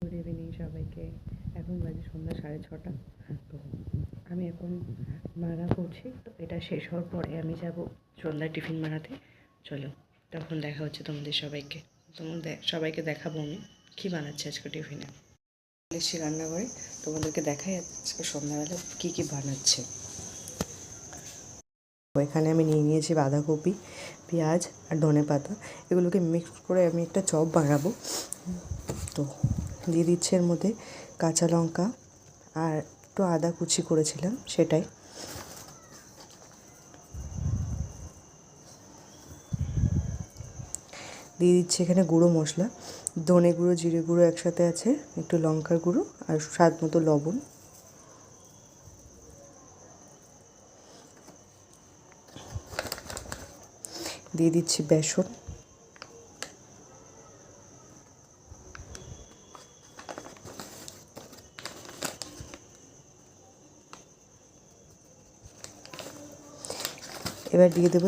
Good evening সবাইকে। এখন বাজে সন্ধ্যা 6:30। তো আমি এখন রান্না করছি। তো এটা শেষ হওয়ার পরে আমি যাব সন্ধ্যার টিফিন বানাতে। চলো তখন দেখা হচ্ছে তোমাদের সবাইকে। সবাইকে দেখাবো আমি কী বানাচ্ছি আজকে টিফিনে। এসেছি রান্নাঘরে, তোমাদেরকে দেখাই আজকে সন্ধ্যাবেলা কী কী বানাচ্ছে। এখানে আমি নিয়ে নিয়েছি বাঁধাকপি, পেঁয়াজ আর ধনেপাতা। এগুলোকে মিক্স করে আমি একটা চপ বানাবো। তো দিয়ে দিচ্ছি এর মধ্যে কাঁচা লঙ্কা আর একটু আদা কুচি করেছিলাম সেটাই। দিয়ে দিচ্ছি এখানে গুঁড়ো মশলা, ধনে গুঁড়ো, জিরে গুঁড়ো একসাথে আছে, একটু লঙ্কার গুঁড়ো আর স্বাদ মতো লবণ। দিয়ে দিচ্ছি বেসন, এবার দিয়ে দেবো